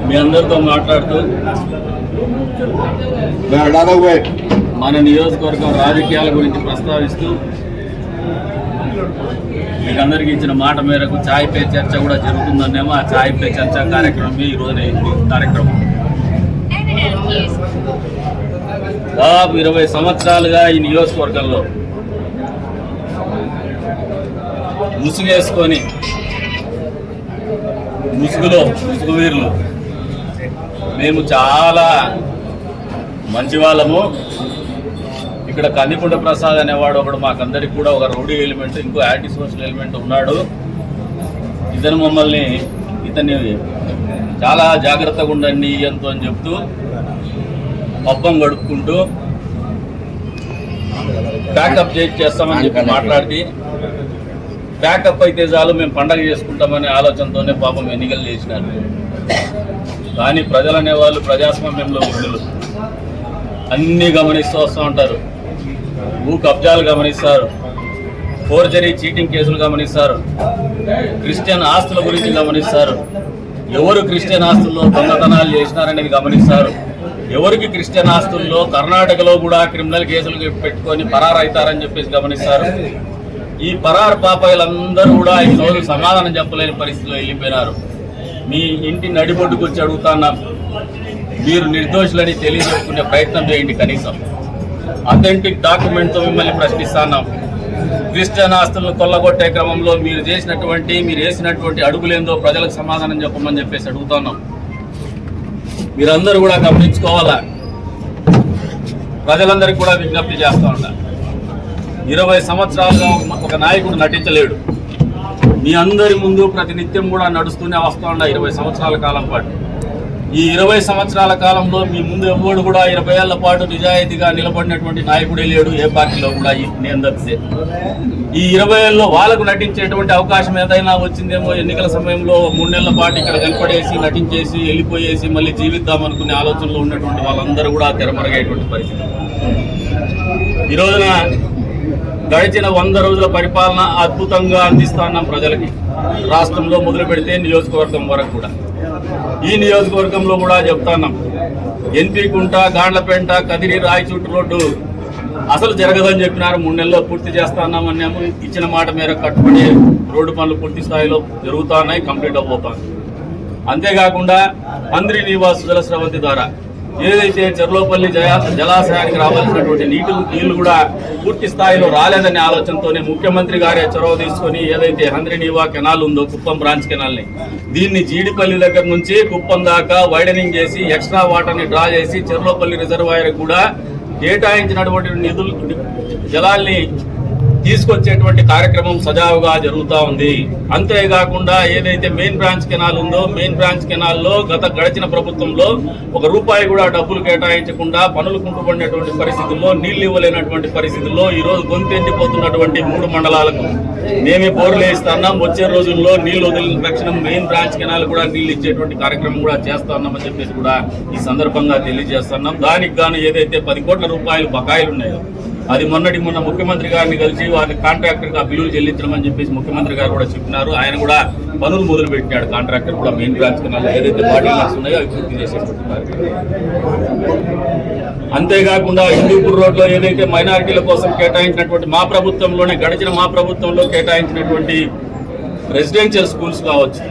మీ అందరితో మాట్లాడుతూ మన నియోజకవర్గం రాజకీయాల గురించి ప్రస్తావిస్తూ మీకు అందరికీ ఇచ్చిన మాట మేరకు ఛాయ్ పే చర్చ కూడా జరుగుతుందనేమో ఆ ఛాయ్ పే చర్చ కార్యక్రమం ఈ రోజున కార్యక్రమం. దాదాపు 20 సంవత్సరాలుగా ఈ నియోజకవర్గంలో ముసుగేసుకొని ముసుగు వీరులు మేము చాలా మంచి వాళ్ళము. ఇక్కడ కందికుంట ప్రసాద్ అనేవాడు ఒకడు మాకందరికి కూడా ఒక రౌడీ ఎలిమెంట్, ఇంకో యాంటీ సోషల్ ఎలిమెంట్ ఉన్నాడు. ఇతన్ని చాలా జాగ్రత్తగా ఉండండి ఎంతో అని చెప్తూ పబ్బం గడుపుకుంటూ ప్యాకప్ చేస్తామని చెప్పి మాట్లాడి ప్యాకప్ అయితే చాలు మేము పండగ చేసుకుంటామనే ఆలోచనతోనే పాపం ఎన్నికలు చేసినారు. కానీ ప్రజలు అనేవాళ్ళు ప్రజాస్వామ్యంలో వృద్ధులు అన్నీ గమనిస్తూ వస్తూ ఉంటారు. భూ కబ్జాలు గమనిస్తారు, ఫోర్జరీ చీటింగ్ కేసులు గమనిస్తారు, క్రిస్టియన్ ఆస్తుల గురించి గమనిస్తారు, ఎవరు క్రిస్టియన్ ఆస్తుల్లో దొంగతనాలు చేసినారనేది గమనిస్తారు, ఎవరికి క్రిస్టియన్ ఆస్తుల్లో కర్ణాటకలో కూడా క్రిమినల్ కేసులు పెట్టుకొని పరారైతారని చెప్పేసి గమనిస్తారు. ఈ పరారు పాపాయిలందరూ కూడా ఈరోజు సమాధానం చెప్పలేని పరిస్థితిలో వెళ్ళిపోయినారు. మీ ఇంటి నడిబొడ్డుకు వచ్చి అడుగుతున్నాం, మీరు నిర్దోషులని తెలియజెప్పుకునే ప్రయత్నం చేయండి. కనీసం అథెంటిక్ డాక్యుమెంట్తో మిమ్మల్ని ప్రశ్నిస్తున్నాం. క్రిస్టియన్ ఆస్తులను కొల్లగొట్టే క్రమంలో మీరు వేసినటువంటి అడుగులేందో ప్రజలకు సమాధానం చెప్పమని చెప్పేసి అడుగుతున్నాం. మీరందరూ కూడా గమనించుకోవాలా. ప్రజలందరికీ కూడా విజ్ఞప్తి చేస్తూ ఉంటారు. 20 సంవత్సరాలుగా ఒక నాయకుడు నటించలేడు. మీ అందరి ముందు ప్రతినిత్యం కూడా నడుస్తూనే వస్తూ ఉండ 20 సంవత్సరాల కాలం పాటు. ఈ 20 సంవత్సరాల కాలంలో మీ ముందు ఎవరు కూడా 20 ఏళ్ల పాటు నిజాయితీగా నిలబడినటువంటి నాయకుడే లేడు ఏ పార్టీలో కూడా. నేను తప్పితే ఈ 20 ఏళ్ళలో వాళ్ళకు నటించేటువంటి అవకాశం ఏదైనా వచ్చిందేమో ఎన్నికల సమయంలో 3 నెలల పాటు ఇక్కడ కనపడేసి నటించేసి వెళ్ళిపోయేసి మళ్ళీ జీవిద్దాం అనుకునే ఆలోచనలో ఉన్నటువంటి వాళ్ళందరూ కూడా తెరమరుగేటువంటి పరిస్థితి. ఈ రోజున గడిచిన 100 రోజుల పరిపాలన అద్భుతంగా అందిస్తున్నాం ప్రజలకి. రాష్ట్రంలో మొదలు పెడితే నియోజకవర్గం వరకు కూడా. ఈ నియోజకవర్గంలో కూడా చెప్తున్నాం, ఎన్పీ కుంట, గాండ్లపేంట, కదిరి, రాయచూటు రోడ్డు అసలు జరగదని చెప్పినారు. 3 నెలల్లో పూర్తి చేస్తున్నామన్నాము. ఇచ్చిన మాట మేరకు కట్టుబడి రోడ్డు పనులు పూర్తి స్థాయిలో జరుగుతున్నాయి, కంప్లీట్ అవబోతుంది. అంతేకాకుండా మంత్రి నివాస్ జలస్రవంతి ద్వారా ఏదైతే చెర్లోపల్లి జలాశయానికి రావాల్సినటువంటి నీళ్లు కూడా పూర్తి స్థాయిలో రాలేదనే ఆలోచనతోనే ముఖ్యమంత్రి గారే చొరవ తీసుకొని ఏదైతే హంద్రినీవా కెనాల్ ఉందో, కుప్పం బ్రాంచ్ కెనాల్ని, దీన్ని జీడిపల్లి దగ్గర నుంచి కుప్పం దాకా వైడనింగ్ చేసి ఎక్స్ట్రా వాటర్ని డ్రా చేసి చెర్లోపల్లి రిజర్వాయర్ కూడా కేటాయించినటువంటి జలాల్ని తీసుకొచ్చేటువంటి కార్యక్రమం సజావుగా జరుగుతూ ఉంది. అంతేకాకుండా ఏదైతే మెయిన్ బ్రాంచ్ కెనాల్ ఉందో, మెయిన్ బ్రాంచ్ కెనాల్లో గడిచిన ప్రభుత్వంలో ₹1 కూడా డబ్బులు కేటాయించకుండా పనులు కుంటుపడినటువంటి పరిస్థితుల్లో, నీళ్లు ఇవ్వలేనటువంటి పరిస్థితుల్లో ఈరోజు గొంతెండిపోతున్నటువంటి 3 మండలాలకు మేమే బోర్లు వేస్తున్నాం. వచ్చే రోజుల్లో నీళ్లు వదిలిన తక్షణం మెయిన్ బ్రాంచ్ కెనాల్ కూడా నీళ్లు ఇచ్చేటువంటి కార్యక్రమం కూడా చేస్తున్నామని చెప్పేసి కూడా ఈ సందర్భంగా తెలియజేస్తున్నాం. దానికి గాను ఏదైతే ₹10 కోట్ల బకాయిలు ఉన్నాయో అది మొన్న ముఖ్యమంత్రి గారిని కలిసి వారిని కాంట్రాక్టర్గా బిల్లులు చెల్లించమని చెప్పేసి ముఖ్యమంత్రి గారు కూడా చెప్పినారు. ఆయన కూడా పనులు మొదలు పెట్టినాడు. కాంట్రాక్టర్ కూడా మెయిన్ బ్రాంచ్ కెనాల్ ఏదైతే బాడీ వర్క్స్ ఉన్నాయో అవి పూర్తి చేసేటువంటి అంతేకాకుండా హిందూపూర్ రోడ్లో ఏదైతే మైనారిటీల కోసం కేటాయించినటువంటి గడిచిన మా ప్రభుత్వంలో కేటాయించినటువంటి రెసిడెన్షియల్ స్కూల్స్ కావచ్చు,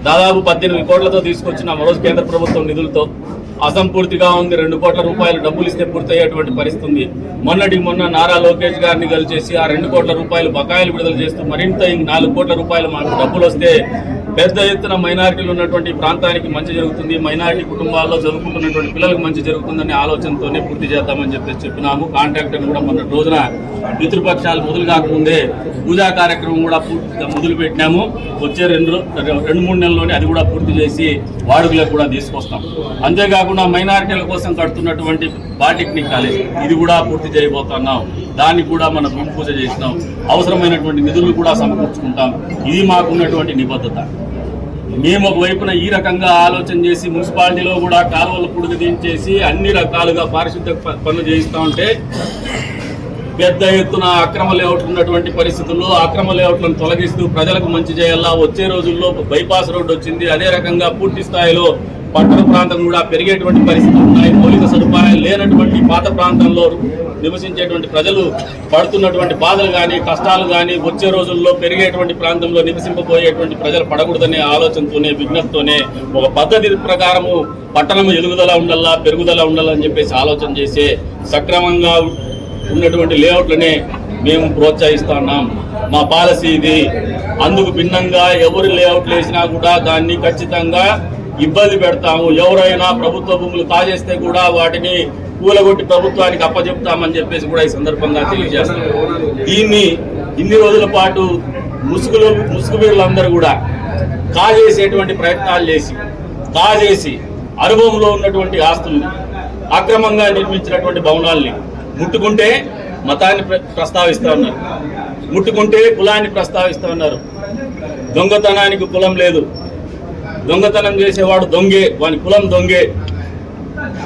దాదాపు 18 కోట్లతో తీసుకొచ్చిన రోజు కేంద్ర ప్రభుత్వం నిధులతో అసంపూర్తిగా ఉంది. ₹2 కోట్ల డబ్బులు ఇస్తే పూర్తయ్యేటువంటి పరిస్థితి ఉంది. మొన్న నారా లోకేష్ గారిని కలిసేసి ఆ ₹2 కోట్ల బకాయిలు విడుదల చేస్తూ మరింత ₹4 కోట్ల మాకు డబ్బులు వస్తే పెద్ద ఎత్తున మైనారిటీలు ఉన్నటువంటి ప్రాంతానికి మంచి జరుగుతుంది, మైనారిటీ కుటుంబాల్లో చదువుకుంటున్నటువంటి పిల్లలకు మంచి జరుగుతుందనే ఆలోచనతోనే పూర్తి చేద్దామని చెప్పినాము. కాంట్రాక్టర్ కూడా మొన్న రోజున పితృపక్షాలు మొదలు కాకముందే పూజా కార్యక్రమం కూడా పూర్తిగా మొదలు పెట్టినాము. వచ్చే 2-3 నెలల్లోనే అది కూడా పూర్తి చేసి వాడుకలకు కూడా తీసుకొస్తాం. అంతేకాకుండా మైనారిటీల కోసం కడుతున్నటువంటి పాలిటెక్నిక్ కాలేజ్ ఇది కూడా పూర్తి చేయబోతున్నాం. దాన్ని కూడా మనం పూజ చేసినాం. అవసరమైనటువంటి నిధులు కూడా సమకూర్చుకుంటాం. ఇది మాకున్నటువంటి నిబద్ధత. మేము ఒకవైపున ఈ రకంగా ఆలోచన చేసి మున్సిపాలిటీలో కూడా కాలువలు పుడుగు దించేసి అన్ని రకాలుగా పారిశుద్ధ్య పనులు చేయిస్తూ ఉంటే పెద్ద ఎత్తున అక్రమ లేఅవుట్లు ఉన్నటువంటి పరిస్థితుల్లో అక్రమ లేఅవుట్లను తొలగిస్తూ ప్రజలకు మంచి చేయాలా. వచ్చే రోజుల్లో బైపాస్ రోడ్డు వచ్చింది. అదే రకంగా పూర్తి స్థాయిలో పట్టణ ప్రాంతం కూడా పెరిగేటువంటి పరిస్థితులు ఉన్నాయి. మౌలిక సదుపాయాలు లేనటువంటి పాత ప్రాంతంలో నివసించేటువంటి ప్రజలు పడుతున్నటువంటి బాధలు కానీ కష్టాలు కానీ వచ్చే రోజుల్లో పెరిగేటువంటి ప్రాంతంలో నివసింపబోయేటువంటి ప్రజలు పడకూడదనే ఆలోచనతోనే విజ్ఞప్తితోనే ఒక పద్ధతి ప్రకారము పట్టణం ఎదుగుదల ఉండాలా పెరుగుదల ఉండాలని చెప్పేసి ఆలోచన చేసే సక్రమంగా ఉన్నటువంటి లేఅవుట్లనే మేము ప్రోత్సహిస్తున్నాం. మా పాలసీ ఇది. అందుకు భిన్నంగా ఎవరు లేఅవుట్లు వేసినా కూడా దాన్ని ఖచ్చితంగా ఇబ్బంది పెడతాము. ఎవరైనా ప్రభుత్వ భూములు కాజేస్తే కూడా వాటిని కూలగొట్టి ప్రభుత్వానికి అప్పచెప్తామని చెప్పేసి కూడా ఈ సందర్భంగా తెలియజేస్తాం. దీన్ని ఇన్ని రోజుల పాటు ముసుగు వీరులందరూ కూడా కాజేసేటువంటి ప్రయత్నాలు కాజేసి అనుభవంలో ఉన్నటువంటి ఆస్తుల్ని అక్రమంగా నిర్మించినటువంటి భవనాల్ని ముట్టుకుంటే మతాన్ని ప్రస్తావిస్తూ ఉన్నారు, ముట్టుకుంటే కులాన్ని ప్రస్తావిస్తూ ఉన్నారు. దొంగతనానికి కులం లేదు. దొంగతనం చేసేవాడు దొంగే, వాని కులం దొంగే.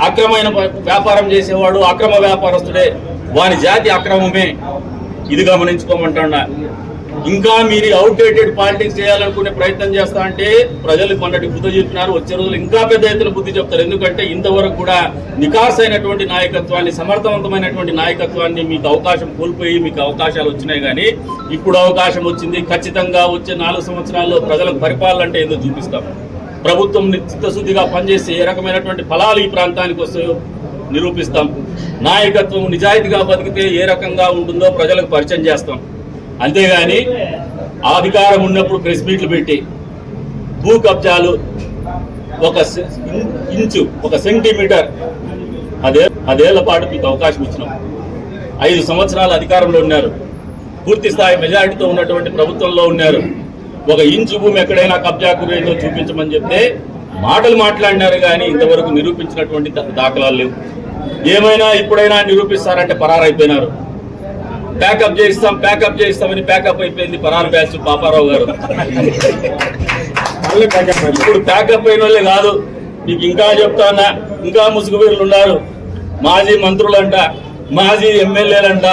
అక్రమైన వ్యాపారం చేసేవాడు అక్రమ వ్యాపారస్తుడే, వాని జాతి అక్రమమే. ఇది గమనించుకోమంటున్నా. ఇంకా మీరు అవుట్డేటెడ్ పాలిటిక్స్ చేయాలనుకునే ప్రయత్నం చేస్తా అంటే ప్రజలు మొన్నటి బుద్ధి చెప్పినారు. వచ్చే రోజులు ఇంకా పెద్ద ఎత్తున బుద్ధి చెప్తారు. ఎందుకంటే ఇంతవరకు కూడా నికాస్ అయినటువంటి నాయకత్వాన్ని, సమర్థవంతమైనటువంటి నాయకత్వాన్ని మీకు అవకాశం కోల్పోయి మీకు అవకాశాలు వచ్చినాయి. కానీ ఇప్పుడు అవకాశం వచ్చింది. ఖచ్చితంగా వచ్చే 4 సంవత్సరాల్లో ప్రజలకు పరిపాలన అంటే ఏదో చూపిస్తాం. ప్రభుత్వం చిత్తశుద్ధిగా పనిచేసి ఏ రకమైనటువంటి ఫలాలు ఈ ప్రాంతానికి వస్తాయో నిరూపిస్తాం. నాయకత్వం నిజాయితీగా బతికితే ఏ రకంగా ఉంటుందో ప్రజలకు పరిచయం చేస్తాం. అంతేగాని అధికారం ఉన్నప్పుడు ప్రెస్ మీట్లు పెట్టి భూ కబ్జాలు 1 ఇంచు 1 సెంటీమీటర్ 10 ఏళ్ల పాటు మీకు అవకాశం ఇచ్చినాం. 5 సంవత్సరాలు అధికారంలో ఉన్నారు. పూర్తి స్థాయి మెజారిటీతో ఉన్నటువంటి ప్రభుత్వంలో ఉన్నారు. 1 ఇంచు భూమి ఎక్కడైనా కబ్జా గురైందో చూపించమని చెప్తే మాటలు మాట్లాడినారు. కానీ ఇంతవరకు నిరూపించినటువంటి దాఖలాలు లేవు. ఏమైనా ఇప్పుడైనా నిరూపిస్తారంటే పరారైపోయినారు. ప్యాకప్ చేయిస్తామని ప్యాకప్ అయిపోయింది పరారు బ్యాచ్ పాపారావు గారు. ఇప్పుడు ప్యాకప్ అయిన వాళ్ళే కాదు, మీకు ఇంకా చెప్తానా, ఇంకా ముసుగుబీరులు ఉన్నారు. మాజీ మంత్రులంట, మాజీ ఎమ్మెల్యేలంట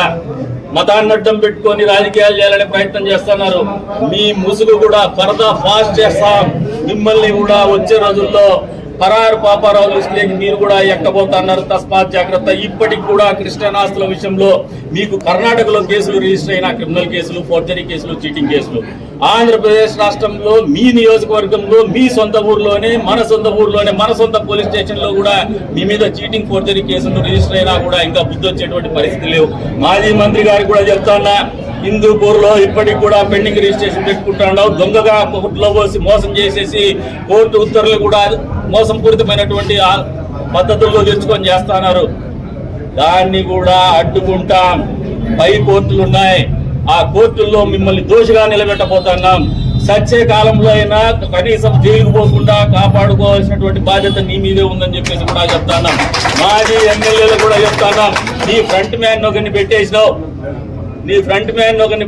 మతాన్ని అడ్డం పెట్టుకొని రాజకీయాలు చేయాలనే ప్రయత్నం చేస్తున్నారు. మీ ముసుగు కూడా పరదా ఫాస్ట్ చేస్తాం. మిమ్మల్ని కూడా వచ్చే రోజుల్లో పరారు పాపారావు లిస్టులోకి మీరు కూడా ఎక్కబోతున్నారు. తస్మాత్ జాగ్రత్త. ఇప్పటికి కూడా క్రిస్టియన్ ఆస్తుల విషయంలో మీకు కర్ణాటకలో కేసులు రిజిస్టర్ అయిన క్రిమినల్ కేసులు, ఫోర్జరీ కేసులు, చీటింగ్ కేసులు. ఆంధ్రప్రదేశ్ రాష్ట్రంలో మీ నియోజకవర్గంలో మీ సొంత ఊర్లోనే మన సొంత పోలీస్ స్టేషన్ లో కూడా మీ మీద చీటింగ్, ఫోర్జరీ కేసులు రిజిస్టర్ అయినా కూడా ఇంకా బుద్ధి వచ్చేటువంటి పరిస్థితి లేవు. మాజీ మంత్రి గారికి కూడా చెప్తాన్నా, హిందూపూర్ లో ఇప్పటికి కూడా పెండింగ్ రిజిస్ట్రేషన్ పెట్టుకుంటున్నావు. దొంగగా కోర్టులో పోసి మోసం చేసేసి కోర్టు ఉత్తర్వులు కూడా మోసపూరితమైనటువంటి పద్ధతుల్లో తెచ్చుకొని చేస్తున్నారు. దాన్ని కూడా అడ్డుకుంటాం. పై కోర్టులు ఉన్నాయి, ఆ కోర్టుల్లో మిమ్మల్ని దోషిగా నిలబెట్టబోతున్నాం. సచ్చే కాలంలో అయినా కనీసం జైలుకు పోకుండా కాపాడుకోవాల్సినటువంటి బాధ్యత నీ మీదే ఉందని చెప్పేసి కూడా చెప్తున్నాం. మాజీ ఎమ్మెల్యేలు కూడా చెప్తున్నాం. నీ ఫ్రంట్ మ్యాన్ ఒకరిని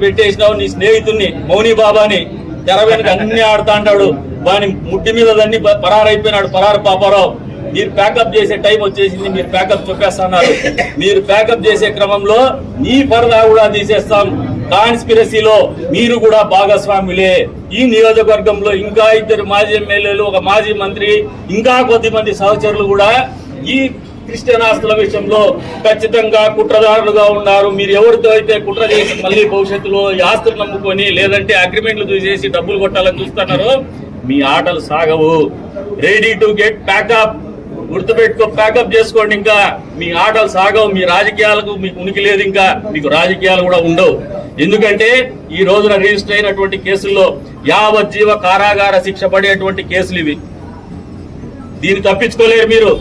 పెట్టేసినావు, నీ స్నేహితుడిని మౌని బాబాని తెర వెనుక అన్ని ఆడుతా అంటాడు. వాని ముట్టి మీద దాన్ని పరారైపోయినాడు పరారు పాపారావు. మీరు ప్యాకప్ చేసే టైం వచ్చేసింది. మీరు ప్యాకప్ చెప్పేస్తున్నారు. మీరు ప్యాకప్ చేసే క్రమంలో నీ పరదా కూడా తీసేస్తాం. కాన్స్పిరసీలో మీరు కూడా భాగస్వాములే. ఈ నియోజకవర్గంలో ఇంకా 2 మాజీ ఎమ్మెల్యేలు, 1 మాజీ మంత్రి, ఇంకా కొద్దిమంది సహచరులు కూడా ఈ క్రిస్టియన్ ఆస్తుల విషయంలో ఖచ్చితంగా కుట్రదారులుగా ఉన్నారు. మీరు ఎవరితో అయితే కుట్ర చేసి మళ్ళీ భవిష్యత్తులో ఈ ఆస్తులు నమ్ముకొని లేదంటే అగ్రిమెంట్లు చూసేసి డబ్బులు కొట్టాలని చూస్తున్నారో మీ ఆటలు సాగవు. Ready to get pack up. గుర్తుపెట్టుకో, ప్యాకప్ చేసుకోండి. ఇంకా మీ ఆటలు సాగవు. మీ రాజకీయాలకు మీకు ఉనికి లేదు. ఇంకా మీకు రాజకీయాలు కూడా ఉండవు. ఎందుకంటే ఈ రోజున రిజిస్టర్ అయినటువంటి కేసుల్లో యావజ్జీవ కారాగార శిక్ష పడేటువంటి కేసులు ఇవి. దీన్ని తప్పించుకోలేరు మీరు.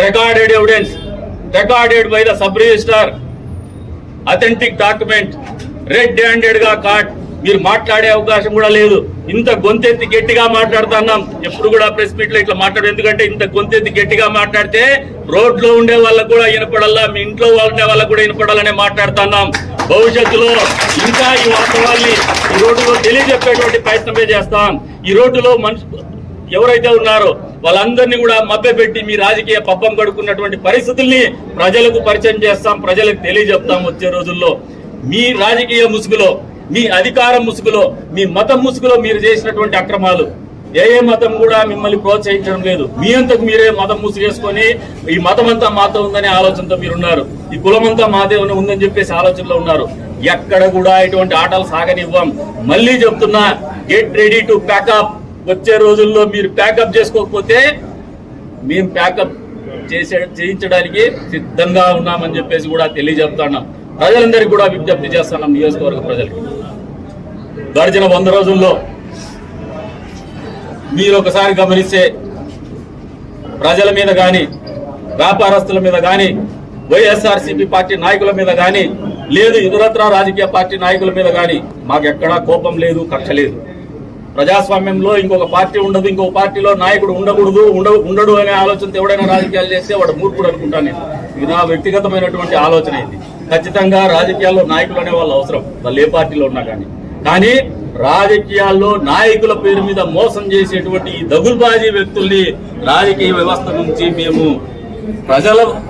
Recorded evidence, recorded by the sub registrar, authentic document, red handed గా కాట్. మీరు మాట్లాడే అవకాశం కూడా లేదు. ఇంత గొంతెత్తి గట్టిగా మాట్లాడుతున్నాం. ఎప్పుడు కూడా ప్రెస్ మీట్ లో ఇట్లా మాట్లాడు. ఎందుకంటే ఇంత గొంతెత్తి గట్టిగా మాట్లాడితే రోడ్లో ఉండే వాళ్ళకు కూడా వినపడాలా, మీ ఇంట్లో ఉండే వాళ్ళకు కూడా వినపడాలనే మాట్లాడుతున్నాం. భవిష్యత్తులో ఇంకా ఈ వాస్తవాల్ని ఈ రోడ్డులో తెలియజెప్పేటువంటి ప్రయత్నమే చేస్తాం. ఈ రోడ్డులో ఎవరైతే ఉన్నారో వాళ్ళందరినీ కూడా మభ్యపెట్టి మీ రాజకీయ పబ్బం గడుపుకున్నటువంటి పరిస్థితుల్ని ప్రజలకు పరిచయం చేస్తాం, ప్రజలకు తెలియజెప్తాం. వచ్చే రోజుల్లో మీ రాజకీయ ముసుగులో, మీ అధికారం ముసుగులో, మీ మతం ముసుగులో మీరు చేసినటువంటి అక్రమాలు, ఏ మతం కూడా మిమ్మల్ని ప్రోత్సహించడం లేదు. మీ అంతకు మీరే మతం ముసుగేసుకొని ఈ మతం అంతా మాతో ఉందనే ఆలోచనతో మీరున్నారు, ఈ కులమంతా మాదే ఉందని చెప్పేసి ఆలోచనలో ఉన్నారు. ఎక్కడ కూడా ఇటువంటి ఆటలు సాగనివ్వం. మళ్ళీ చెప్తున్నా, గెట్ రెడీ టు ప్యాకప్. వచ్చే రోజుల్లో మీరు ప్యాకప్ చేసుకోకపోతే మేము ప్యాకప్ చేయించడానికి సిద్ధంగా ఉన్నామని చెప్పేసి కూడా తెలియజెప్తున్నాం. ప్రజలందరికీ కూడా విజ్ఞప్తి చేస్తున్నాం. నియోజకవర్గ ప్రజలకి గడిచిన 100 రోజుల్లో మీరు ఒకసారి గమనిస్తే ప్రజల మీద కానీ, వ్యాపారస్తుల మీద కానీ, వైఎస్ఆర్సీపీ పార్టీ నాయకుల మీద కానీ, లేదు ఇతరత్ర రాజకీయ పార్టీ నాయకుల మీద కానీ మాకెక్కడా కోపం లేదు, కక్ష లేదు. ప్రజాస్వామ్యంలో ఇంకొక పార్టీ ఉండదు, ఇంకొక పార్టీలో నాయకుడు ఉండకూడదు, ఉండడు అనే ఆలోచనతో ఎవడైనా రాజకీయాలు చేస్తే వాడు మూర్ఖుడు అనుకుంటాను నేను. ఇది నా వ్యక్తిగతమైనటువంటి ఆలోచన. ఇది ఖచ్చితంగా రాజకీయాల్లో నాయకులు అనే వాళ్ళు అవసరం, వాళ్ళు ఏ పార్టీలో ఉన్నా కానీ రాజకీయాల్లో నాయకుల పేరు మీద మోసం చేసేటువంటి ఈ దగుల్బాజీ వ్యక్తుల్ని రాజకీయ వ్యవస్థ నుంచి మేము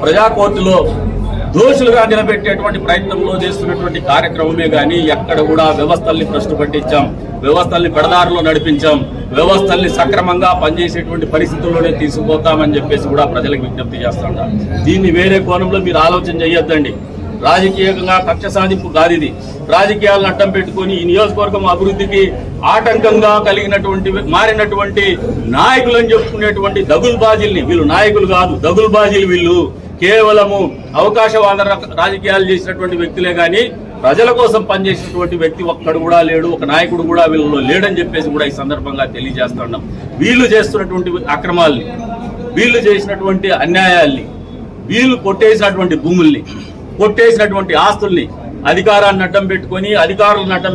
ప్రజా కోర్టులో దోషులుగా నిలబెట్టేటువంటి ప్రయత్నంలో చేస్తున్నటువంటి కార్యక్రమమే గాని ఎక్కడ కూడా వ్యవస్థల్ని భ్రష్టు పట్టించాం, వ్యవస్థల్ని పెడదారిలో నడిపించాం, వ్యవస్థల్ని సక్రమంగా పనిచేసేటువంటి పరిస్థితుల్లోనే తీసుకుపోతామని చెప్పేసి కూడా ప్రజలకు విజ్ఞప్తి చేస్తాం. దీన్ని వేరే కోణంలో మీరు ఆలోచన చేయొద్దండి. రాజకీయంగా కక్ష సాధింపు కాదు ఇది. రాజకీయాలను అడ్డం పెట్టుకుని ఈ నియోజకవర్గం అభివృద్ధికి ఆటంకంగా మారినటువంటి నాయకులని చెప్పుకునేటువంటి దగుల్బాజీల్ని, వీళ్ళు నాయకులు కాదు, దగుల్బాజీలు. వీళ్ళు కేవలము అవకాశవాద రాజకీయాలు చేసినటువంటి వ్యక్తులే గాని ప్రజల కోసం పనిచేసినటువంటి వ్యక్తి ఒక్కడు కూడా లేడు, ఒక నాయకుడు కూడా వీళ్ళలో లేడని చెప్పేసి కూడా ఈ సందర్భంగా తెలియజేస్తున్నాం. వీళ్ళు చేస్తున్నటువంటి అక్రమాల్ని, వీళ్ళు చేసినటువంటి అన్యాయాల్ని, వీళ్ళు కొట్టేసినటువంటి భూముల్ని, కొట్టేసినటువంటి ఆస్తుల్ని, అధికారాన్ని అడ్డం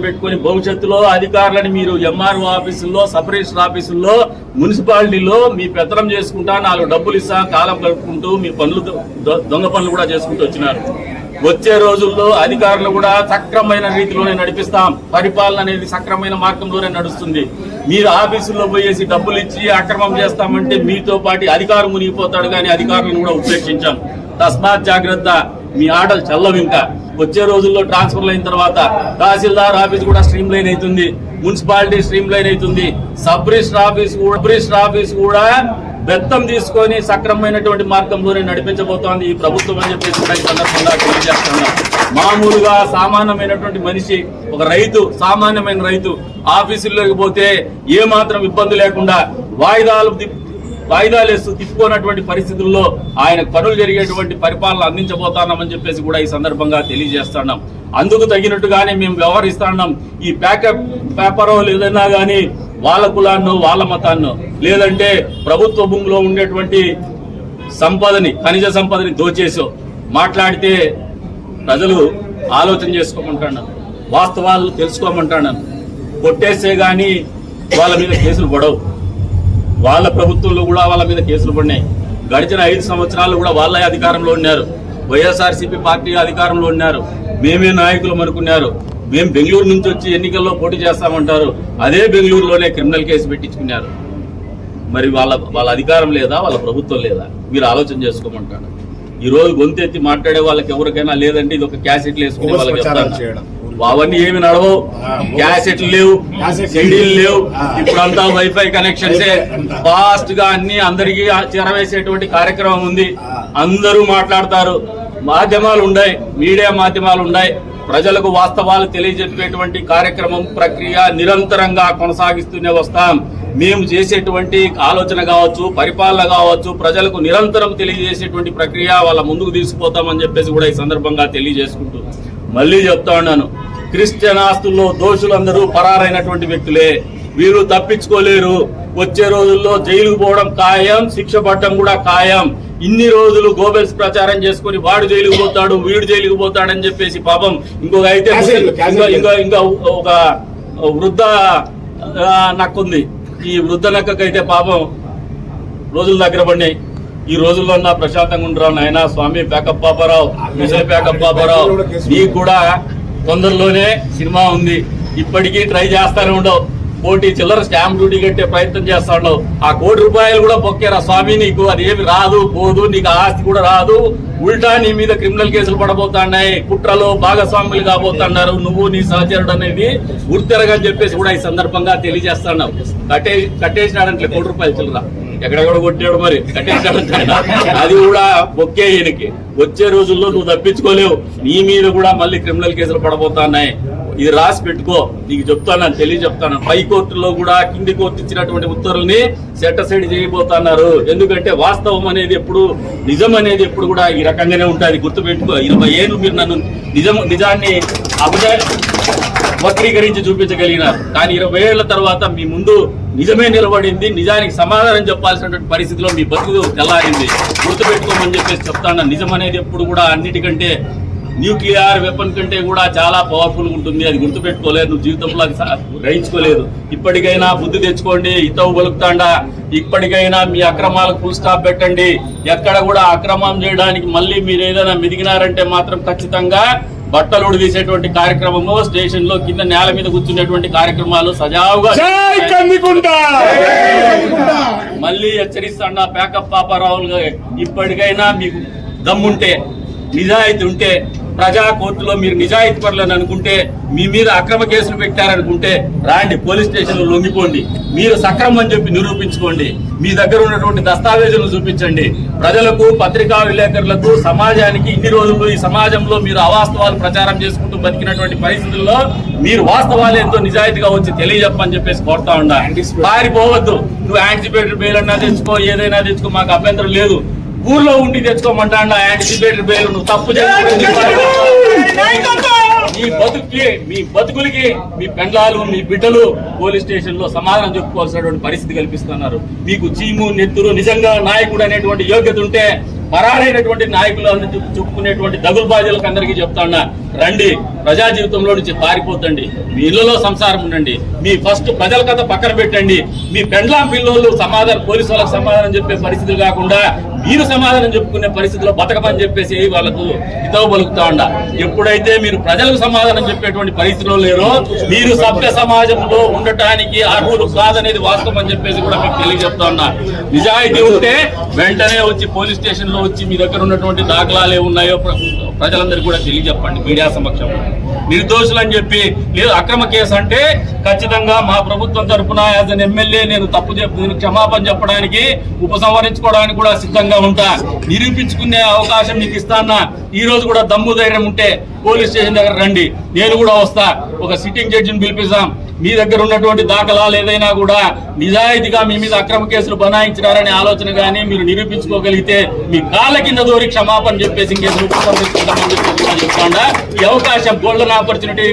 పెట్టుకొని భవిష్యత్తులో అధికారులని మీరు ఎంఆర్ఓ ఆఫీసుల్లో, సబ్ రిజిస్టర్ ఆఫీసుల్లో, మున్సిపాలిటీలో మీ పెత్తనం చేసుకుంటా 4 డబ్బులు ఇస్తా కాలం గడుపుకుంటూ మీ పనులు, దొంగ పనులు కూడా చేసుకుంటూ వచ్చినారు. వచ్చే రోజుల్లో అధికారులు కూడా సక్రమైన రీతిలోనే నడిపిస్తాం. పరిపాలన అనేది సక్రమైన మార్గంలోనే నడుస్తుంది. మీరు ఆఫీసుల్లో పోయేసి డబ్బులు ఇచ్చి అక్రమం చేస్తామంటే మీతో పాటు అధికారం మునిగిపోతాడు, కానీ అధికారులను కూడా ఉపేక్షించాం. తస్మాత్ జాగ్రత్త. మీ ఆటలు చల్లవు. ఇంకా వచ్చే రోజుల్లో ట్రాన్స్ఫర్లు అయిన తర్వాత తహసీల్దార్ ఆఫీస్ కూడా స్ట్రీమ్ లైన్ అవుతుంది, మున్సిపాలిటీ స్ట్రీమ్ లైన్ అవుతుంది, సబ్ రిజిస్టర్ ఆఫీస్ కూడా బెత్తం తీసుకొని సక్రమమైనటువంటి మార్గంలోనే నడిపించబోతోంది ఈ ప్రభుత్వం అని చెప్పేసి కూడా ఈ సందర్భంగా తెలియజేస్తున్నాం. మామూలుగా సామాన్యమైనటువంటి మనిషి, ఒక రైతు, సామాన్యమైన రైతు ఆఫీసుల్లోకి పోతే ఏ మాత్రం ఇబ్బంది లేకుండా వాయిదాలు వేస్తూ తిప్పుకోనటువంటి పరిస్థితుల్లో ఆయన పనులు జరిగేటువంటి పరిపాలన అందించబోతున్నామని చెప్పేసి కూడా ఈ సందర్భంగా తెలియజేస్తున్నాం. అందుకు తగినట్టుగానే మేము వ్యవహరిస్తున్నాం. ఈ పేపరో లేదన్నా కానీ వాళ్ళ కులాన్నో, వాళ్ళ మతాన్నో, లేదంటే ప్రభుత్వ భూమిలో ఉండేటువంటి సంపదని, ఖనిజ సంపదని దోచేసో మాట్లాడితే ప్రజలు ఆలోచన చేసుకోమంటున్నాను, వాస్తవాలు తెలుసుకోమంటున్నాను. కొట్టేస్తే గానీ వాళ్ళ మీద కేసులు పడవు. వాళ్ళ ప్రభుత్వంలో కూడా వాళ్ళ మీద కేసులు పడినాయి. గడిచిన 5 సంవత్సరాలు కూడా వాళ్ళే అధికారంలో ఉన్నారు. వైఎస్ఆర్సీపీ పార్టీ అధికారంలో ఉన్నారు. మేమే నాయకులు అనుకున్నారు. మేము బెంగళూరు నుంచి వచ్చి ఎన్నికల్లో పోటీ చేస్తామంటారు. అదే బెంగళూరులోనే క్రిమినల్ కేసు పెట్టించుకున్నారు. మరి వాళ్ళ అధికారం లేదా, వాళ్ళ ప్రభుత్వం లేదా? మీరు ఆలోచన చేసుకోమంటారు. ఈ రోజు గొంతెత్తి మాట్లాడే వాళ్ళకి ఎవరికైనా లేదంటే ఇది ఒక క్యాసెట్లు వేసుకునే వాళ్ళకి చెప్తాను. అవన్నీ ఏమి నడవవు. క్యాసెట్లు లేవు, షెడ్యూల్ లేవు. ఇప్పుడంతా వైఫై కనెక్షన్సే. ఫాస్ట్ గా అన్ని అందరికీ చేరవేసేటువంటి కార్యక్రమం ఉంది. అందరూ మాట్లాడతారు. మాధ్యమాలు ఉన్నాయి, మీడియా మాధ్యమాలు ఉన్నాయి. ప్రజలకు వాస్తవాలు తెలియజెప్పేటువంటి కార్యక్రమం, ప్రక్రియ నిరంతరంగా కొనసాగిస్తూనే వస్తాం. మేము చేసేటువంటి ఆలోచన కావచ్చు, పరిపాలన కావచ్చు, ప్రజలకు నిరంతరం తెలియజేసేటువంటి ప్రక్రియ వాళ్ళ ముందుకు తీసుకుపోతామని చెప్పేసి కూడా ఈ సందర్భంగా తెలియజేసుకుంటూ మళ్ళీ చెప్తా ఉన్నాను. క్రిస్టియన్ ఆస్తుల్లో దోషులందరూ పరారైనటువంటి వ్యక్తులే. వీరు తప్పించుకోలేరు. వచ్చే రోజుల్లో జైలుకు పోవడం ఖాయం, శిక్ష పడటం కూడా ఖాయం. ఇన్ని రోజులు గోబెల్స్ ప్రచారం చేసుకుని వాడు జైలుకు పోతాడు, వీడు జైలుకు పోతాడని చెప్పేసి పాపం ఇంకొక అయితే ఇంకా ఒక వృద్ధ నక్కుంది. ఈ వృద్ధ నక్కకైతే పాపం రోజుల దగ్గర పడినాయి. ఈ రోజుల్లో నా ప్రశాంతంగా ఉండరావు నాయన. Swami pack up Paparao, mission pack up Paparao, నీకు కూడా తొందరలోనే సినిమా ఉంది. ఇప్పటికీ ట్రై చేస్తానే ఉండవు. కోటి చిల్లర స్టాంప్ డ్యూటీ కట్టే ప్రయత్నం చేస్తాడు. ఆ కోటి రూపాయలు కూడా బొక్కేరా స్వామి, నీకు అది ఏమి రాదు పోదు, నీకు ఆస్తి కూడా రాదు, ఉల్టా నీ మీద క్రిమినల్ కేసులు పడబోతున్నాయి, కుట్రలో భాగస్వాములు కాబోతున్నారు నువ్వు నీ సహచరుడు అనేది గుర్తెరగని చెప్పేసి కూడా ఈ సందర్భంగా తెలియజేస్తున్నావు. కట్టేసినాడంటే కోటి రూపాయలు చిల్లర ఎక్కడెక్కడ కొట్టాడు, మరి కట్టేసినాడు. అది కూడా బొక్కే ఈయనకి. వచ్చే రోజుల్లో నువ్వు తప్పించుకోలేవు, నీ మీద కూడా మళ్ళీ క్రిమినల్ కేసులు పడబోతున్నాయి. ఇది రాసి పెట్టుకో, నీకు చెప్తాను తెలియజెప్తాను. పై కోర్టులో కూడా కింది కోర్టు ఇచ్చినటువంటి ఉత్తర్వుల్ని సెటిసైడ్ చేయబోతున్నారు. ఎందుకంటే వాస్తవం అనేది ఎప్పుడు, నిజం అనేది ఎప్పుడు కూడా ఈ రకంగానే ఉంటుంది. గుర్తుపెట్టుకో, 20 ఏళ్ళు మీరు నన్ను నిజాన్ని వక్రీకరించి చూపించగలిగినారు. కానీ 20 ఏళ్ల తర్వాత మీ ముందు నిజమే నిలబడింది. నిజానికి సమాధానం చెప్పాల్సినటువంటి పరిస్థితిలో మీ బతుకు తెల్లారింది. గుర్తుపెట్టుకోమని చెప్పేసి చెప్తాను. నిజం అనేది ఎప్పుడు కూడా అన్నిటికంటే న్యూక్లియర్ వెపన్ కంటే కూడా చాలా పవర్ఫుల్ ఉంటుంది. అది గుర్తుపెట్టుకోలేదు, నువ్వు జీవితంలో గ్రహించుకోలేదు. ఇప్పటికైనా బుద్ధి తెచ్చుకోండి, హితవు పలుకుతాండా. ఇప్పటికైనా మీ అక్రమాలకు ఫుల్ స్టాప్ పెట్టండి. ఎక్కడ కూడా అక్రమం చేయడానికి మళ్ళీ మీరు ఏదైనా మెదిగినారంటే మాత్రం ఖచ్చితంగా బట్టలు తీసేటువంటి కార్యక్రమము, స్టేషన్ లో కింద నేల మీద కూర్చునేటువంటి కార్యక్రమాలు సజావుగా మళ్ళీ హెచ్చరిస్తాండా. ప్యాకప్ పాపారావులు, ఇప్పటికైనా మీకు దమ్ముంటే, నిజాయితీ ఉంటే, ప్రజా కోర్టులో మీరు నిజాయితీ పరులని అనుకుంటే, మీ మీద అక్రమ కేసులు పెట్టారనుకుంటే రాండి, పోలీస్ స్టేషన్లో లొంగిపోండి. మీరు సక్రమం అని చెప్పి నిరూపించుకోండి. మీ దగ్గర ఉన్నటువంటి దస్తావేజులను చూపించండి. ప్రజలకు, పత్రికా విలేకరులకు, సమాజానికి ఇన్ని రోజులు ఈ సమాజంలో మీరు అవాస్తవాలు ప్రచారం చేసుకుంటూ బతికినటువంటి పరిస్థితుల్లో మీరు వాస్తవాలు ఎంతో నిజాయితీగా వచ్చి తెలియజెప్పని చెప్పేసి కోరుతా ఉన్నా. పారిపోవద్దు. నువ్వు యాంటిసిపేటెడ్ బెయిల్ అన్నా తెచ్చుకో, ఏదైనా తెచ్చుకో, మాకు అభ్యంతరం లేదు. ఊర్లో ఉండి తెచ్చుకోమంటా యాంటిసిపేటెడ్ బెయిల్. నువ్వు తప్పు మీ బతుకులకి మీ పెండ్లాలు, మీ బిడ్డలు పోలీస్ స్టేషన్ లో సమాధానం చెప్పుకోవాల్సినటువంటి పరిస్థితి కల్పిస్తున్నారు. మీకు చీము నెత్తురు, నిజంగా నాయకుడు అనేటువంటి యోగ్యత ఉంటే పరారైనటువంటి నాయకులు చెప్పుకునేటువంటి దగులుబాజీలకు అందరికీ చెప్తాన్నా, రండి, ప్రజా జీవితంలో నుంచి పారిపోతండి, మీ ఇళ్లలో సంసారం ఉండండి, మీ ఫస్ట్ ప్రజల కథ పక్కన పెట్టండి. మీ పెండ్లాం పిల్లలు సమాధానం, పోలీసు వాళ్ళకి సమాధానం చెప్పే పరిస్థితులు కాకుండా మీరు సమాధానం చెప్పుకునే పరిస్థితిలో బతకమని చెప్పేసి వాళ్ళకు హితవు పలుకుతా ఉండ. ఎప్పుడైతే మీరు ప్రజలకు సమాధానం చెప్పేటువంటి పరిస్థితిలో లేరో మీరు సభ్య సమాజంలో ఉండటానికి అర్హులు కాదనేది వాస్తవం అని చెప్పేసి కూడా మీకు తెలియజెప్తా ఉన్నా. నిజాయితీ ఉంటే వెంటనే వచ్చి పోలీస్ స్టేషన్ లో వచ్చి మీ దగ్గర ఉన్నటువంటి దాఖలాలు ఏమున్నాయో ప్రజలందరికీ కూడా తెలియజెప్పండి మీడియా సమక్షంలో. నిర్దోషులు అని చెప్పి లేదు అక్రమ కేసు అంటే ఖచ్చితంగా మా ప్రభుత్వం తరఫున యాజ్ అన్ ఎమ్మెల్యే నేను తప్పు నేను క్షమాపణ చెప్పడానికి, ఉపసంహరించుకోవడానికి కూడా సిద్ధంగా ఉంటా. నిరూపించుకునే అవకాశం మీకు ఇస్తానా. ఈ రోజు కూడా దమ్ము ధైర్యం ఉంటే పోలీస్ స్టేషన్ దగ్గర రండి, నేను కూడా వస్తా. ఒక సిట్టింగ్ జడ్జిని పిలిపిస్తాం. మీ దగ్గర ఉన్నటువంటి దాఖలాలు ఏదైనా కూడా నిజాయితీగా మీ మీద అక్రమ కేసులు బనాయించినారనే ఆలోచన కానీ మీరు నిరూపించుకోగలిగితే మీ కాళ్ళ కింద దూరి క్షమాపణ చెప్పేసి కేసులు ఉపసంహరించుకుంటామని చెప్పి చెప్తాండా. ఈ అవకాశం గోల్డెన్ ఆపర్చునిటీ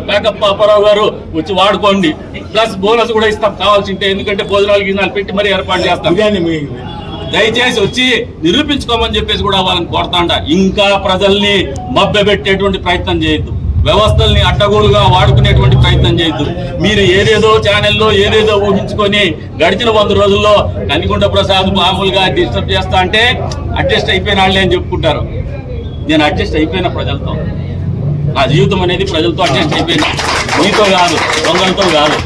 ప్యాకప్ పాపారావు గారు వచ్చి వాడుకోండి. ప్లస్ బోనస్ కూడా ఇస్తాం కావాల్సింటే, ఎందుకంటే భోజనాలు గిజనాలు పెట్టి మరీ ఏర్పాటు చేస్తాం. దయచేసి వచ్చి నిరూపించుకోమని చెప్పేసి కూడా వాళ్ళని కోరుతాండా. ఇంకా ప్రజల్ని మభ్యపెట్టేటువంటి ప్రయత్నం చేయొద్దు, వ్యవస్థల్ని అడ్డగోలుగా వాడుకునేటువంటి ప్రయత్నం చేయొద్దు. మీరు ఏదేదో ఛానల్లో ఏదేదో ఊహించుకొని గడిచిన 100 రోజుల్లో కనికొండ ప్రసాద్ మామూలుగా డిస్టర్బ్ చేస్తా అంటే అడ్జస్ట్ అయిపోయిన వాళ్ళే అని చెప్పుకుంటారు. నేను అడ్జస్ట్ అయిపోయిన ప్రజలతో, నా జీవితం అనేది ప్రజలతో అడ్జస్ట్ అయిపోయినా, మీతో కాదు, దొంగలతో కాదు.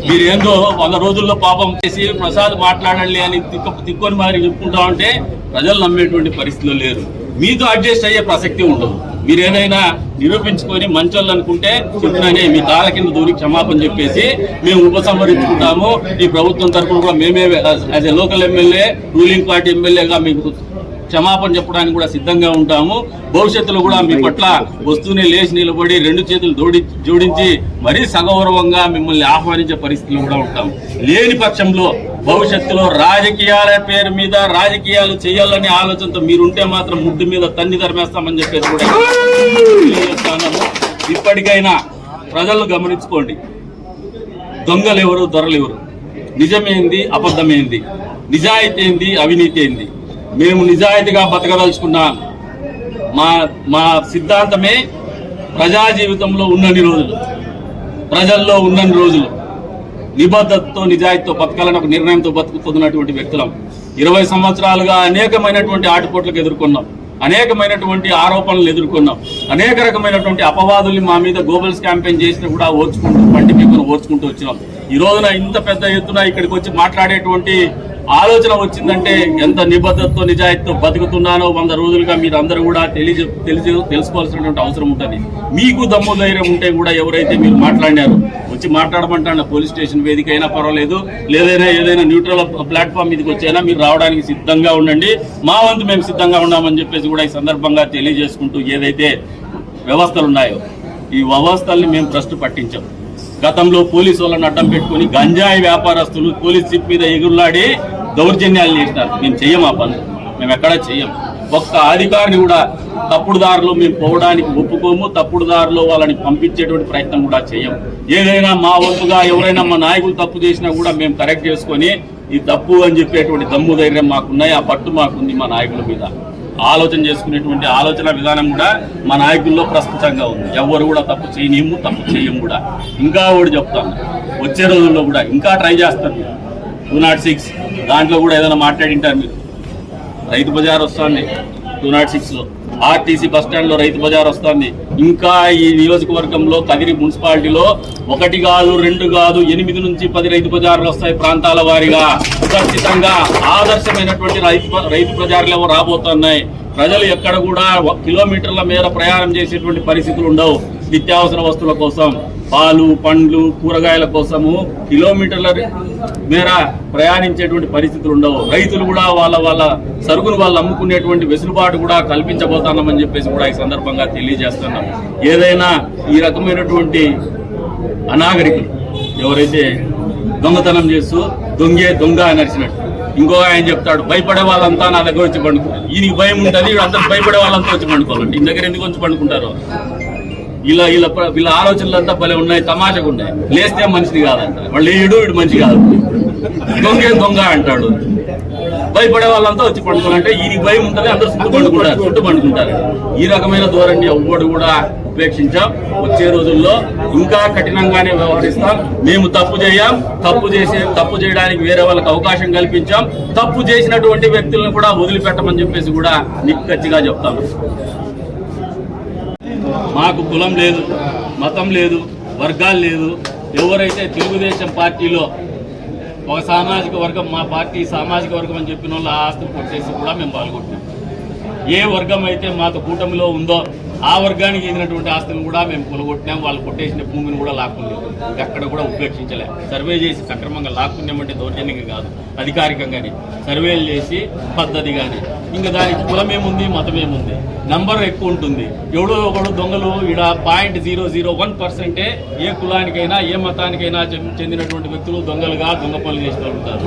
మీరు ఏందో 100 రోజుల్లో పాపం చేసి ప్రసాద్ మాట్లాడాలి అని తిక్కొని మరి చెప్పుకుంటా ఉంటే ప్రజలు నమ్మేటువంటి పరిస్థితులు లేరు. మీతో అడ్జస్ట్ అయ్యే ప్రసక్తి ఉండదు. మీరు ఏదైనా నిరూపించుకొని మంచోళ్ళు అనుకుంటే చెప్తున్నానే మీ కాళ్ళ కింద దూరి క్షమాపణ చెప్పేసి మేము ఉపసంహరించుకుంటాము. ఈ ప్రభుత్వం తరఫున కూడా మేమే as a local MLA, ruling party ఎమ్మెల్యేగా మీకు క్షమాపణ చెప్పడానికి కూడా సిద్ధంగా ఉంటాము. భవిష్యత్తులో కూడా మీ పట్ల వస్తూనే లేచి నిలబడి 2 చేతులు జోడించి మరీ సగౌరవంగా మిమ్మల్ని ఆహ్వానించే పరిస్థితులు కూడా ఉంటాము. లేని పక్షంలో భవిష్యత్తులో రాజకీయాల పేరు మీద రాజకీయాలు చేయాలనే ఆలోచనతో మీరుంటే మాత్రం ముడ్డు మీద తన్ని ధర్మేస్తామని చెప్పేసి కూడా తెలియజేస్తున్నాము. ఇప్పటికైనా ప్రజలను గమనించుకోండి. దొంగలు ఎవరు, దొరలు ఎవరు, నిజమేంది, అబద్ధమేంది, నిజాయితీ ఏంది, అవినీతి ఏంది. మేము నిజాయితీగా బతకదలుచుకున్నాం. మా సిద్ధాంతమే ప్రజా జీవితంలో ఉన్నన్ని రోజులు, ప్రజల్లో ఉన్నన్ని రోజులు నిబద్ధతతో నిజాయితీతో బతకాలని ఒక నిర్ణయంతో బతుకుతున్నటువంటి వ్యక్తులం. 20 సంవత్సరాలుగా అనేకమైనటువంటి ఆటుపోట్లకు ఎదుర్కొన్నాం. అనేకమైనటువంటి ఆరోపణలు ఎదుర్కొన్నాం, అనేక రకమైనటువంటి అపవాదుల్ని మా మీద గోబల్స్ క్యాంపెయిన్ చేసినా కూడా ఓర్చుకుంటూ పంటి పీకను ఓర్చుకుంటూ వచ్చినాం. ఈ రోజున ఇంత పెద్ద ఎత్తున ఇక్కడికి వచ్చి మాట్లాడేటువంటి ఆలోచన వచ్చిందంటే ఎంత నిబద్ధతతో నిజాయితీతో బతుకుతున్నానో 100 రోజులుగా మీరు అందరూ కూడా తెలుసుకోవాల్సినటువంటి అవసరం ఉంటుంది. మీకు దమ్ము ధైర్యం ఉంటే కూడా ఎవరైతే మీరు మాట్లాడినారో వచ్చి మాట్లాడమంటాను, పోలీస్ స్టేషన్ వేదిక అయినా పర్వాలేదు, లేదైనా ఏదైనా న్యూట్రల్ ప్లాట్ఫామ్ మీదకి వచ్చైనా మీరు రావడానికి సిద్ధంగా ఉండండి. మా వంతు మేము సిద్ధంగా ఉన్నామని చెప్పేసి కూడా ఈ సందర్భంగా తెలియజేసుకుంటూ, ఏదైతే వ్యవస్థలు ఉన్నాయో ఈ వ్యవస్థల్ని మేము భ్రష్టు పట్టించాం. గతంలో పోలీసు వాళ్ళని అడ్డం పెట్టుకుని గంజాయి వ్యాపారస్తులు పోలీస్ జీప్ మీద ఎగురులాడి దౌర్జన్యాలు చేసినారు. మేము చెయ్యం ఆ పనులు, మేము ఎక్కడా చెయ్యం. ఒక్క అధికారిని కూడా తప్పుడు దారిలో మేము పోవడానికి ఒప్పుకోము, తప్పుడు దారిలో వాళ్ళని పంపించేటువంటి ప్రయత్నం కూడా చెయ్యం. ఏదైనా మా వంతుగా ఎవరైనా మా నాయకులు తప్పు చేసినా కూడా మేము కరెక్ట్ చేసుకొని ఈ తప్పు అని చెప్పేటువంటి దమ్ము ధైర్యం మాకున్నాయి, ఆ పట్టు మాకుంది మా నాయకుల మీద. ఆలోచన చేసుకునేటువంటి ఆలోచన విధానం కూడా మా నాయకుల్లో ప్రస్ఫుటంగా ఉంది. ఎవరు కూడా తప్పు చేయనియము, తప్పు చేయము కూడా. ఇంకా కూడా చెప్తాను, వచ్చే రోజుల్లో కూడా ఇంకా ట్రై చేస్తారు. 206 దాంట్లో కూడా ఏదైనా మాట్లాడింటారు మీరు. రైతు బజార్ వస్తుంది 206లో, ఆర్టీసీ బస్టాండ్లో రైతు బజార్ వస్తుంది. ఇంకా ఈ నియోజకవర్గంలో కదిరి మున్సిపాలిటీలో 1 కాదు 2 కాదు 8 నుంచి 10 రైతు బజార్లు వస్తాయి ప్రాంతాల వారీగా. ఖచ్చితంగా ఆదర్శమైనటువంటి రైతు బజార్లు రాబోతున్నాయి. ప్రజలు ఎక్కడ కూడా కిలోమీటర్ల మేర ప్రయాణం చేసేటువంటి పరిస్థితులు ఉండవు. నిత్యావసర వస్తువుల కోసం, పాలు పండ్లు కూరగాయల కోసము కిలోమీటర్ల మేర ప్రయాణించేటువంటి పరిస్థితులు ఉండవు. రైతులు కూడా వాళ్ళ సరుకును వాళ్ళు అమ్ముకునేటువంటి వెసులుబాటు కూడా కల్పించబోతున్నామని చెప్పేసి కూడా ఈ సందర్భంగా తెలియజేస్తున్నాం. ఏదైనా ఈ రకమైనటువంటి అనాగరికులు ఎవరైతే దొంగతనం చేస్తూ దొంగ అని అరిచినట్టు, ఇంకో ఆయన చెప్తాడు భయపడే వాళ్ళంతా నా దగ్గర వచ్చి పండుకుంటారు. ఈయనకి భయం ఉంటుంది, వీళ్ళంతా భయపడే వాళ్ళంతా వచ్చి పండుకోవాలంటే ఇంటి దగ్గర ఎందుకు వచ్చి పండుకుంటారు? వీళ్ళ ఆలోచనలంతా భలే ఉన్నాయి, తమాషగా ఉన్నాయి. లేస్తే మనిషిని కాదంట, వాళ్ళు వీడు మనిషి కాదు, దొంగ అంటాడు. భయపడే వాళ్ళంతా వచ్చి పండుకోవాలంటే ఈయనకి భయం ఉంటుంది, అందరూ చుట్టూ పండుకుంటారు. ఈ రకమైన ధోరణి ఎవ్వడు కూడా ఉపేక్షించాం. వచ్చే రోజుల్లో ఇంకా కఠినంగానే వ్యవహరిస్తాం. మేము తప్పు చేయం, తప్పు చేయడానికి వేరే వాళ్ళకి అవకాశం కల్పించాం. తప్పు చేసినటువంటి వ్యక్తులను కూడా వదిలిపెట్టమని చెప్పేసి కూడా నిక్కచ్చిగా చెప్తాం. మాకు కులం లేదు, మతం లేదు, వర్గాలు లేదు. ఎవరైతే తెలుగుదేశం పార్టీలో ఒక సామాజిక వర్గం, మా పార్టీ సామాజిక వర్గం అని చెప్పిన వాళ్ళు ఆ ఆస్తులు కొట్టేసి కూడా మేము పాల్గొంటున్నాం. ఏ వర్గం అయితే మాతో కూటమిలో ఉందో ఆ వర్గానికి చెందినటువంటి ఆస్తులను కూడా మేము కొలగొట్టినాం. వాళ్ళు కొట్టేసిన భూమిని కూడా లాక్కున్నాం, ఎక్కడ కూడా ఉపేక్షించలే. సర్వే చేసి సక్రమంగా లాక్కున్నామంటే దౌర్జన్యంగా కాదు, అధికారికంగానే సర్వేలు చేసి పద్ధతిగానే. ఇంకా దానికి కులమేముంది, మతమేముంది, నంబర్ ఎక్కువ ఉంటుంది. ఎవడో ఒకడు దొంగలు ఈడ 0.001% ఏ కులానికైనా ఏ మతానికైనా చెందినటువంటి వ్యక్తులు దొంగలుగా దొంగ పనులు చేసి ఉంటారు.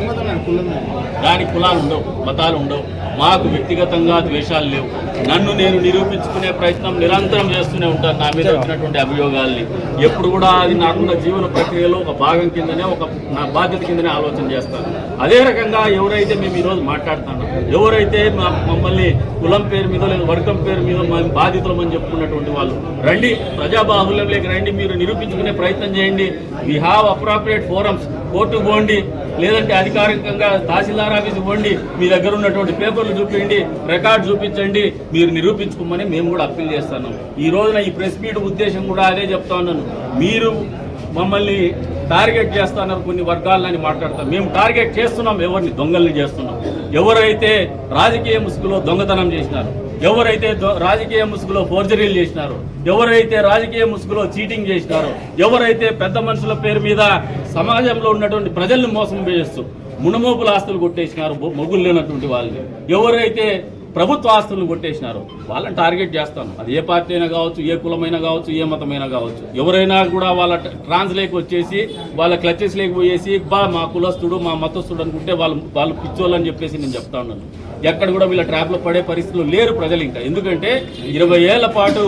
దానికి కులాలు ఉండవు, మతాలు ఉండవు. మాకు వ్యక్తిగతంగా ద్వేషాలు లేవు. నన్ను నేను నిరూపించుకునే ప్రయత్నం నిరంతరం చేస్తూనే ఉంటాను. నా మీద వచ్చినటువంటి అభియోగాల్ని ఎప్పుడు కూడా అది నాకున్న జీవన ప్రక్రియలో ఒక భాగం కిందనే, నా బాధ్యత కిందనే ఆలోచన చేస్తాను. అదే రకంగా ఎవరైతే మేము ఈరోజు మాట్లాడుతున్నాం, ఎవరైతే మమ్మల్ని కులం పేరు మీద లేదా వర్గం పేరు మీద మేము బాధితులమని చెప్పుకున్నటువంటి వాళ్ళు రండి, ప్రజాబాహుల్యంలోకి రండి, మీరు నిరూపించుకునే ప్రయత్నం చేయండి. వీ హ్యావ్ అప్రాప్రియేట్ ఫోరమ్స్, కోర్టుకు పోండి, లేదంటే అధికారికంగా తహసీల్దార్ ఆఫీస్కి పోండి, మీ దగ్గర ఉన్నటువంటి పేపర్లు చూపించండి, రికార్డు చూపించండి, మీరు నిరూపించుకోమని మేము కూడా అప్పీల్ చేస్తున్నాం. ఈ రోజున ఈ ప్రెస్ మీట్ ఉద్దేశం కూడా అదే చెప్తా ఉన్నాను. మీరు మమ్మల్ని టార్గెట్ చేస్తున్నారు కొన్ని వర్గాలని మాట్లాడతాం. మేము టార్గెట్ చేస్తున్నాం ఎవరిని? దొంగల్ని చేస్తున్నాం. ఎవరైతే రాజకీయ ముసుగులో దొంగతనం చేసినారు, ఎవరైతే రాజకీయ ముసుగులో ఫోర్జరీలు చేసినారు, ఎవరైతే రాజకీయ ముసుగులో చీటింగ్ చేసినారో, ఎవరైతే పెద్ద మనుషుల పేరు మీద సమాజంలో ఉన్నటువంటి ప్రజల్ని మోసం చేస్తూ మునమోపుల ఆస్తులు కొట్టేసినారు, మొగులు లేనటువంటి వాళ్ళని, ఎవరైతే ప్రభుత్వ ఆస్తులను కొట్టేసినారు వాళ్ళని టార్గెట్ చేస్తాను. అది ఏ పార్టీ అయినా కావచ్చు, ఏ కులమైనా కావచ్చు, ఏ మతమైనా కావచ్చు. ఎవరైనా కూడా వాళ్ళ ట్రాన్స్లేకి వచ్చేసి వాళ్ళ క్లచెస్ లేకపోయేసి మా కులస్తుడు మా మతస్థుడు అనుకుంటే వాళ్ళు పిచ్చోళ్ళని చెప్పేసి నేను చెప్తా ఉన్నాను. ఎక్కడ కూడా వీళ్ళ ట్రాప్లో పడే పరిస్థితులు లేరు ప్రజలు ఇంకా. ఎందుకంటే 20 ఏళ్ల పాటు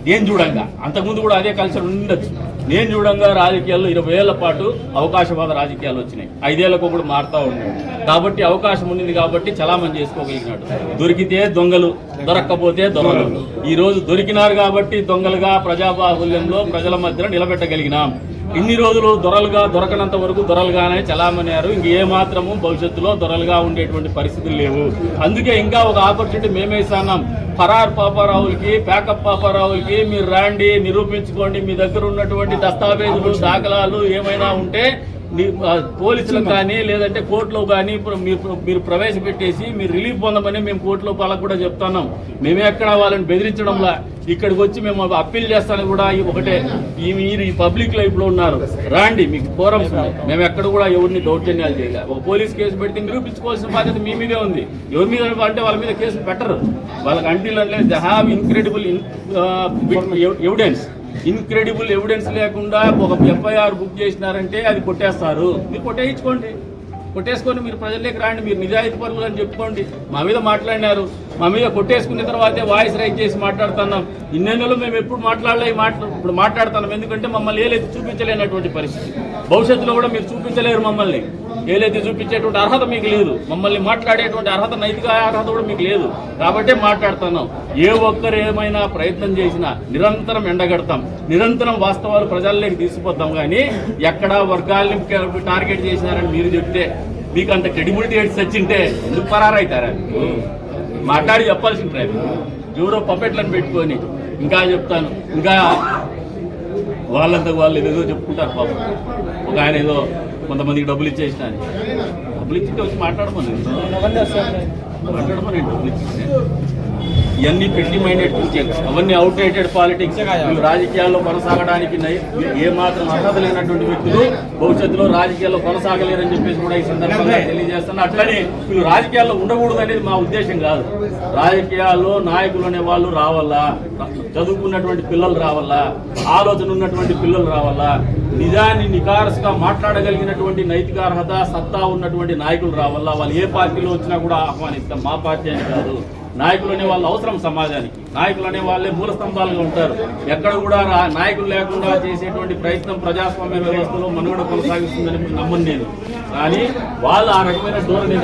నేను చూడంగా, అంతకుముందు కూడా అదే కల్చర్ ఉండొచ్చు, నేను చూడంగా రాజకీయాల్లో 20 ఏళ్ల పాటు అవకాశవాద రాజకీయాలు వచ్చినాయి. 5 ఏళ్లకు కూడా మారుతూ ఉన్నాడు. కాబట్టి అవకాశం ఉంది కాబట్టి చలామణి చేసుకోగలిగినాడు. దొరికితే దొంగలు, దొరక్కపోతే దొంగలు. ఈ రోజు దొరికినారు కాబట్టి దొంగలుగా ప్రజాబాహుల్యంలో ప్రజల మధ్యన నిలబెట్టగలిగినాం. ఇన్ని రోజులు దొరలుగా దొరకనంత వరకు దొరలుగానే చలామణారు. ఇంక ఏ మాత్రము భవిష్యత్తులో దొరలుగా ఉండేటువంటి పరిస్థితులు లేవు. అందుకే ఇంకా ఒక ఆపర్చునిటీ మేమే ఇస్తున్నాం. ఫరార్ పాపారావులకి, ప్యాకప్ పాపారావులకి మీరు రాండి, నిరూపించుకోండి. మీ దగ్గర ఉన్నటువంటి దస్తావేజులు, దాఖలాలు ఏమైనా ఉంటే పోలీసులకు కానీ లేదంటే కోర్టులో కానీ మీరు ప్రవేశపెట్టేసి మీరు రిలీఫ్ పొందమని మేము కోర్టులో వాళ్ళకు కూడా చెప్తున్నాం. మేమే ఎక్కడ వాళ్ళని బెదిరించడంలా ఇక్కడికి వచ్చి మేము అప్పీల్ చేస్తాను కూడా ఒకటే, మీరు ఈ పబ్లిక్ లైఫ్ లో ఉన్నారు, రాండి, మీకు ఫోరమ్స్ ఉన్నాయి. మేము ఎక్కడ కూడా ఎవరిని దౌర్జన్యాలు చేయలేదు. ఒక పోలీస్ కేసు పెడితే నిరూపించుకోవాల్సిన బాధ్యత మీ మీదే ఉంది. ఎవరి మీద అంటే వాళ్ళ మీద కేసులు పెట్టరు. వాళ్ళకి until they have incredible evidence. Incredible evidence లేకుండా ఒక ఎఫ్ఐఆర్ బుక్ చేసినారంటే అది కొట్టేస్తారు. మీరు కొట్టేసుకొని మీరు ప్రజల్లోకి రాండి, మీరు నిజాయితీ పరులు అని చెప్పుకోండి. మా మీద మాట్లాడినారు, మా మీద కొట్టేసుకున్న తర్వాతే వాయిస్ రైజ్ చేసి మాట్లాడుతున్నాం. ఇన్నెన్నెలు మేము ఎప్పుడు ఇప్పుడు మాట్లాడుతున్నాం. ఎందుకంటే మమ్మల్ని ఏలైతే చూపించలేనటువంటి పరిస్థితి. భవిష్యత్తులో కూడా మీరు చూపించలేరు. మమ్మల్ని ఏలైతే చూపించేటువంటి అర్హత మీకు లేదు. మమ్మల్ని మాట్లాడేటువంటి అర్హత, నైతిక అర్హత కూడా మీకు లేదు. కాబట్టే మాట్లాడుతున్నాం. ఏ ఒక్కరు ఏమైనా ప్రయత్నం చేసినా నిరంతరం ఎండగడతాం, నిరంతరం వాస్తవాలు ప్రజల్లోకి తీసుకుపోతాం. కానీ ఎక్కడా వర్గాల్ని టార్గెట్ చేసినారని మీరు చెప్తే మీకు అంత క్రెడిబిలిటీ వచ్చింటే ఎందుకు పరారైతారా? మాట్లాడి చెప్పాల్సిన ప్రయత్నం. ఎవరో పప్పెట్లను పెట్టుకొని ఇంకా చెప్తాను, ఇంకా వాళ్ళంతకు వాళ్ళు ఏదో చెప్పుకుంటారు. పాపం ఒక ఆయన ఏదో కొంతమందికి డబ్బులు ఇచ్చేసిన, డబ్బులు ఇచ్చింటే వచ్చి మాట్లాడమని డబ్బులు ఇచ్చేసి ఇవన్నీ పెట్టి మైండెడ్ థింకింగ్, అవన్నీ అవుట్డేటెడ్ పాలిటిక్స్. రాజకీయాల్లో కొనసాగడానికి ఏమాత్రం అర్హత లేనటువంటి వ్యక్తులు భవిష్యత్తులో రాజకీయాల్లో కొనసాగలేరని చెప్పేసి కూడా ఈ సందర్భంగా తెలియజేస్తున్నా. అట్లనే వీళ్ళు రాజకీయాల్లో ఉండకూడదు అనేది మా ఉద్దేశం కాదు. రాజకీయాల్లో నాయకులు అనే వాళ్ళు రావాలా, చదువుకున్నటువంటి పిల్లలు రావాలా, ఆలోచన ఉన్నటువంటి పిల్లలు రావాలా, నిజాన్ని నికారసుగా మాట్లాడగలిగినటువంటి నైతిక అర్హత, సత్తా ఉన్నటువంటి నాయకులు రావాలా. వాళ్ళు ఏ పార్టీలో వచ్చినా కూడా ఆహ్వానిస్తాం. మా పార్టీ అని కాదు. నాయకులు అనే వాళ్ళు అవసరం సమాజానికి. నాయకులు అనే వాళ్ళే మూల స్తంభాలుగా ఉంటారు. ఎక్కడ కూడా నాయకులు లేకుండా చేసేటువంటి ప్రయత్నం ప్రజాస్వామ్య వ్యవస్థలో మనుగడ కొనసాగిస్తుందని నమ్మను నేను. కానీ వాళ్ళు ఆ రకమైన ధోరణి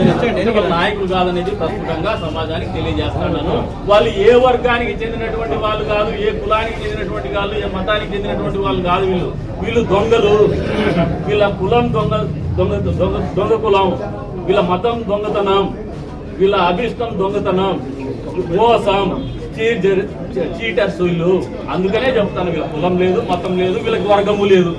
వాళ్ళ నాయకులు కాదనేది ప్రస్తుతంగా సమాజానికి తెలియజేస్తున్నాను. వాళ్ళు ఏ వర్గానికి చెందినటువంటి వాళ్ళు కాదు, ఏ కులానికి చెందినటువంటి వాళ్ళు, ఏ మతానికి చెందినటువంటి వాళ్ళు కాదు. వీళ్ళు దొంగలు. వీళ్ళ కులం దొంగ కులం, వీళ్ళ మతం దొంగతనం, వీళ్ళ అభిష్టం దొంగతనం, మోసం, చీటర్స్ వీళ్ళు. అందుకనే చెప్తాను, వీళ్ళ కులం లేదు, మతం లేదు, వీళ్ళకి వర్గము లేదు.